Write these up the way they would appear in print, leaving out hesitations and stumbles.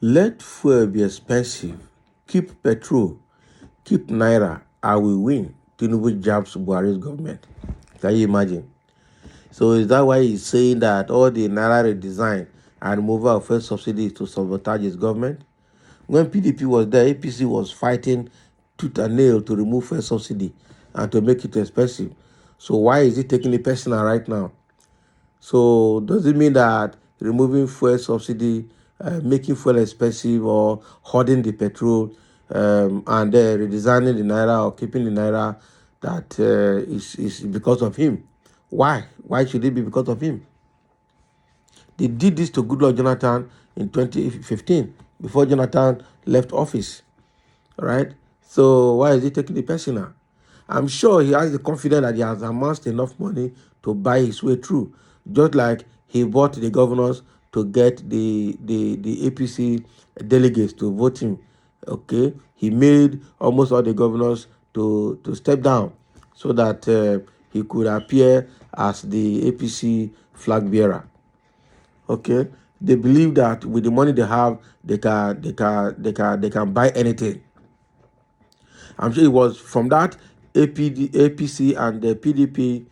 Let fuel be expensive. Keep petrol. Keep Naira. I will win. Tinubu jabs Buhari's government. Can you imagine? So is that why he's saying that all the Naira redesign and removal of fuel subsidies to sabotage his government? When PDP was there, APC was fighting tooth and nail to remove fuel subsidy and to make it expensive. So why is he taking it personal right now? So does it mean that removing fuel subsidy, making fuel expensive, or hoarding the petrol, and redesigning the Naira or keeping the Naira, that is because of him? Why? Why should it be because of him? They did this to Goodluck Jonathan in 2015 before Jonathan left office, right? So why is he taking it personal? I'm sure he has the confidence that he has amassed enough money to buy his way through, just like he bought the governors to get the APC delegates to vote him. Okay, he made almost all the governors to step down so that he could appear as the APC flag bearer. Okay, they believe that with the money they have, they can buy anything. I'm sure it was from that APC and the PDP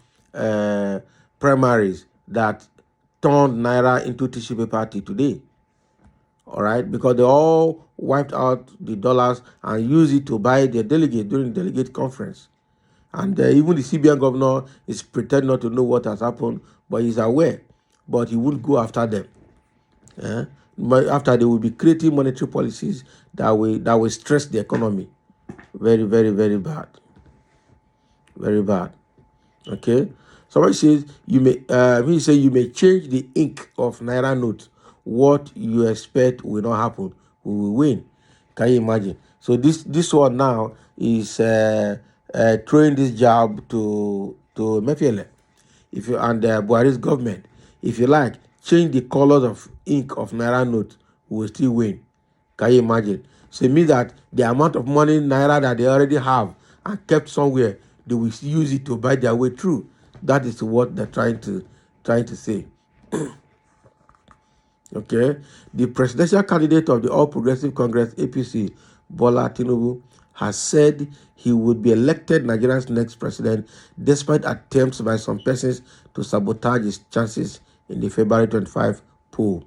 primaries that turned Naira into tissue paper party today. All right, because they all wiped out the dollars and used it to buy their delegate during the delegate conference. And even the CBN governor is pretending not to know what has happened, but he's aware. But he won't go after them. But after they will be creating monetary policies that will stress the economy. Very, very, very bad. Very bad. Okay. Somebody says you may change the ink of Naira note. What you expect will not happen. We will win. Can you imagine? So this one now is throwing this jab to Mefiele. If you and Buhari's government, if you like, change the colors of ink of Naira note, we will still win. Can you imagine? So it means that the amount of money Naira that they already have and kept somewhere, they will use it to buy their way through. That is what they're trying to say. Okay, the presidential candidate of the All Progressive Congress (APC), Bola Tinubu, has said he would be elected Nigeria's next president, despite attempts by some persons to sabotage his chances in the February 25 poll.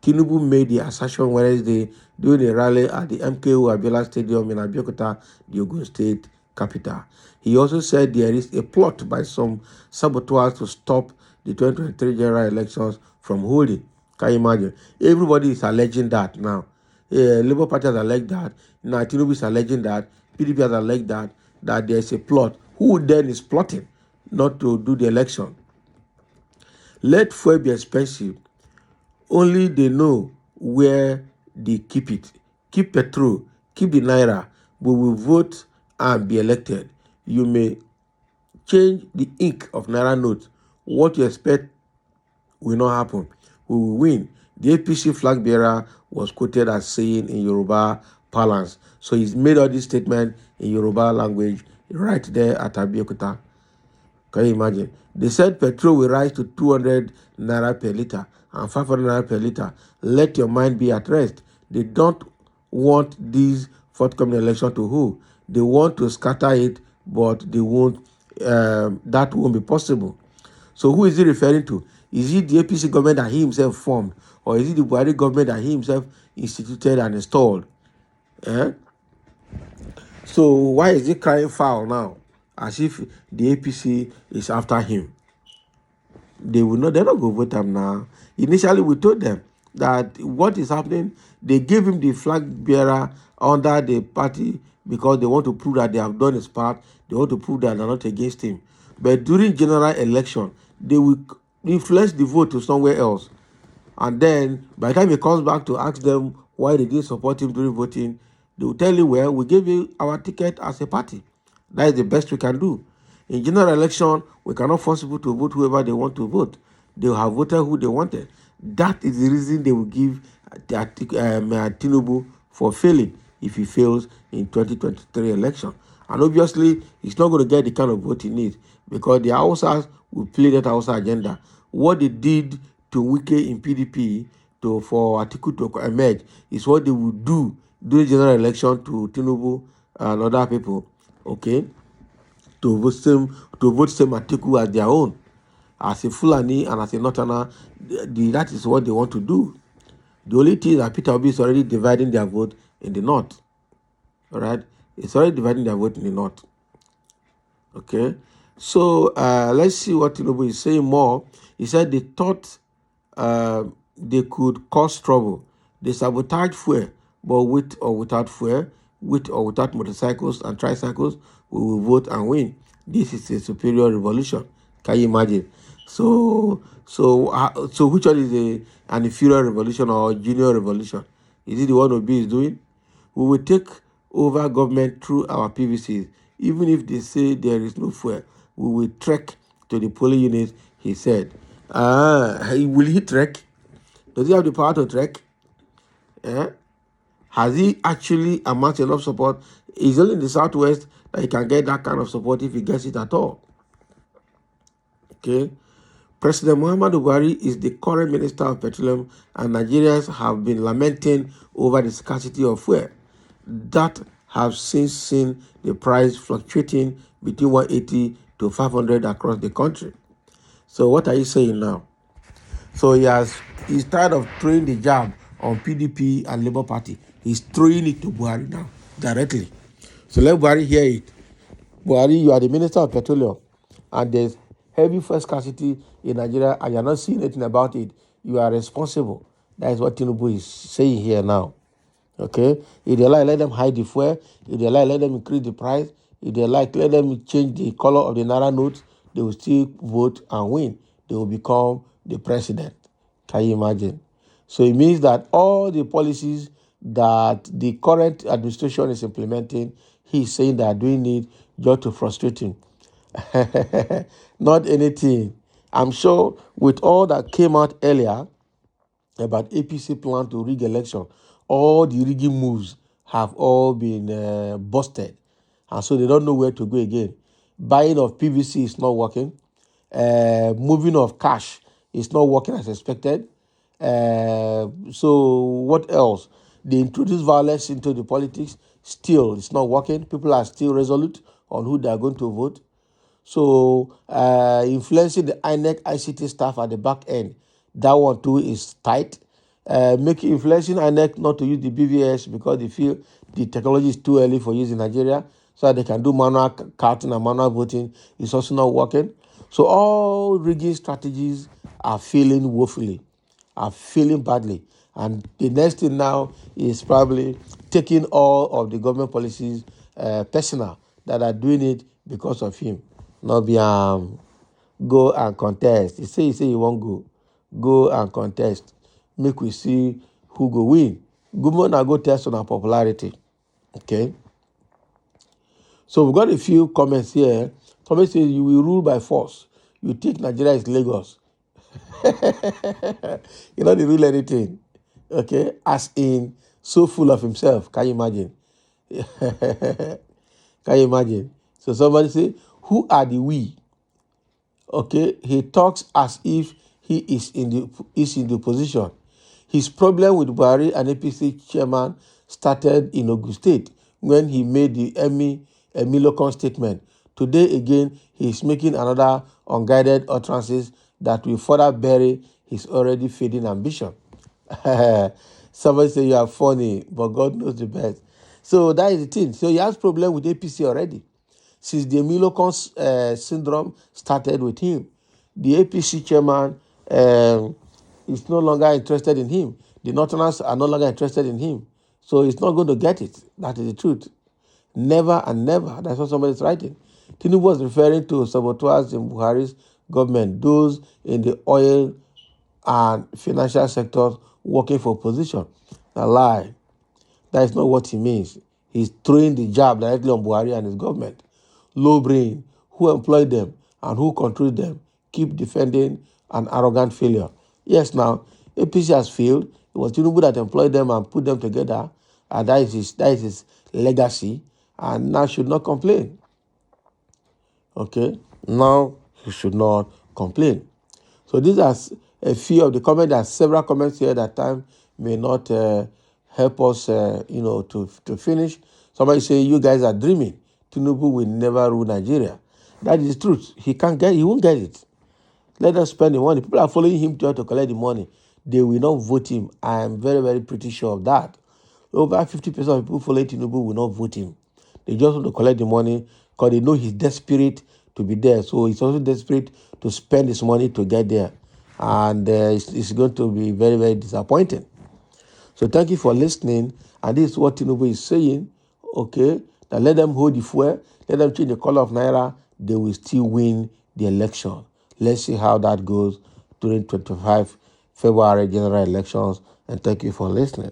Tinubu made the assertion Wednesday during a rally at the MKO Abiola Stadium in Abeokuta, the Ogun State capital. He also said there is a plot by some saboteurs to stop the 2023 general elections from holding. Can you imagine? Everybody is alleging that now. Labour Party has alleged that. Now Tinubu is alleging that. PDP has alleged that there is a plot. Who then is plotting not to do the election? Let fuel be expensive. Only they know where they keep it. Keep petrol, keep the Naira. We will vote and be elected. You may change the ink of Naira notes. What you expect will not happen. We will win. The APC flag bearer was quoted as saying in Yoruba parlance. So he's made all this statement in Yoruba language right there at Abeokuta. Can you imagine? They said petrol will rise to 200 naira per liter and 500 naira per liter. Let your mind be at rest. They don't want this forthcoming election to hold. They want to scatter it, but they won't. That won't be possible. So who is he referring to? Is it the APC government that he himself formed, or is it the Buhari government that he himself instituted and installed? So why is he crying foul now, as if the APC is after him? They're not going to vote him now. Initially, we told them that what is happening, they gave him the flag bearer under the party because they want to prove that they have done his part. They want to prove that they're not against him. But during general election, they will influence the vote to somewhere else. And then, by the time he comes back to ask them why they didn't support him during voting, they will tell you, well, we gave you our ticket as a party. That is the best we can do. In general election, we cannot force people to vote whoever they want to vote. They will have voted who they wanted. That is the reason they will give Tinubu for failing if he fails in 2023 election. And obviously, he's not going to get the kind of vote he needs because the Hausas will play that Hausa agenda. What they did to Wike in PDP for Atiku to emerge is what they would do during general election to Tinubu and other people, okay, to vote same Atiku as their own, as a Fulani and as a Northerner. That is what they want to do. The only thing that Peter Obi is already dividing their vote in the north. All right, it's already dividing their vote in the north. Okay, so let's see what Tinubu is saying more. He said they thought they could cause trouble. They sabotage fuel, but with or without fuel, with or without motorcycles and tricycles, we will vote and win. This is a superior revolution. Can you imagine? So which one is an inferior revolution or junior revolution? Is it the one Obi is doing? We will take over government through our PVCs. Even if they say there is no fuel, we will trek to the polling unit, he said. Will he trek? Does he have the power to trek? Eh? Has he actually amassed enough support? It's only in the southwest that he can get that kind of support if he gets it at all. Okay. President Muhammadu Buhari is the current Minister of Petroleum, and Nigerians have been lamenting over the scarcity of fuel that have since seen the price fluctuating between 180 to 500 across the country. So what are you saying now? So he's tired of throwing the jab on PDP and Labour Party. He's throwing it to Buhari now directly. So let Buhari hear it. Buhari, you are the Minister of Petroleum, and there's heavy fuel scarcity in Nigeria, and you're not seeing anything about it. You are responsible. That is what Tinubu is saying here now. Okay? If they like, let them hide the fuel. If they like, let them increase the price. If they like, let them change the color of the Naira notes. They will still vote and win. They will become the president. Can you imagine? So it means that all the policies that the current administration is implementing, he's saying they are doing it just to frustrate him. Not anything. I'm sure with all that came out earlier about APC plan to rig election, all the rigging moves have all been busted. And so they don't know where to go again. Buying of PVC is not working. Moving of cash is not working as expected. So what else? They introduced violence into the politics. Still, it's not working. People are still resolute on who they are going to vote. So influencing the INEC ICT staff at the back end, that one too is tight. Influencing INEC not to use the BVS because they feel the technology is too early for use in Nigeria, so that they can do manual counting and manual voting is also not working. So all rigging strategies are failing woefully, are failing badly. And the next thing now is probably taking all of the government policies personal that are doing it because of him. Not be go and contest. He say he won't go. Go and contest. Make we see who go win. Good morning, go test on our popularity. Okay. So we've got a few comments here. Somebody says you will rule by force. You think Nigeria is Lagos. You know, they rule anything. Okay. As in, so full of himself. Can you imagine? Can you imagine? So somebody say, who are the we? Okay, he talks as if he is in the position. His problem with Buhari and APC chairman started in Ogun State when he made the Emilokon statement. Today again, he is making another unguided utterances that will further bury his already fading ambition. Somebody say you are funny, but God knows the best. So that is the thing. So he has problem with APC already. Since the Emilokon syndrome started with him, the APC chairman is no longer interested in him. The Northerners are no longer interested in him. So he's not going to get it. That is the truth. Never and never. That's what somebody is writing. Tinubu was referring to saboteurs in Buhari's government, those in the oil and financial sectors working for position. A lie. That is not what he means. He's throwing the jab directly on Buhari and his government. Low brain, who employed them and who controls them, keep defending an arrogant failure. Yes, now, APC has failed. It was Tinubu that employed them and put them together, and that is his legacy, and now should not complain. Okay? Now he should not complain. So these are a few of the comments. There are several comments here that time may not help us, to finish. Somebody say, you guys are dreaming. Tinubu will never rule Nigeria. That is the truth. He won't get it. Let us spend the money. People are following him to collect the money. They will not vote him. I am very, very pretty sure of that. Over 50% of people following Tinubu will not vote him. They just want to collect the money because they know he's desperate to be there. So he's also desperate to spend his money to get there. And it's going to be very, very disappointing. So thank you for listening. And this is what Tinubu is saying. Okay, now let them hold the fuel. Let them change the color of Naira. They will still win the election. Let's see how that goes during 25 February general elections. And thank you for listening.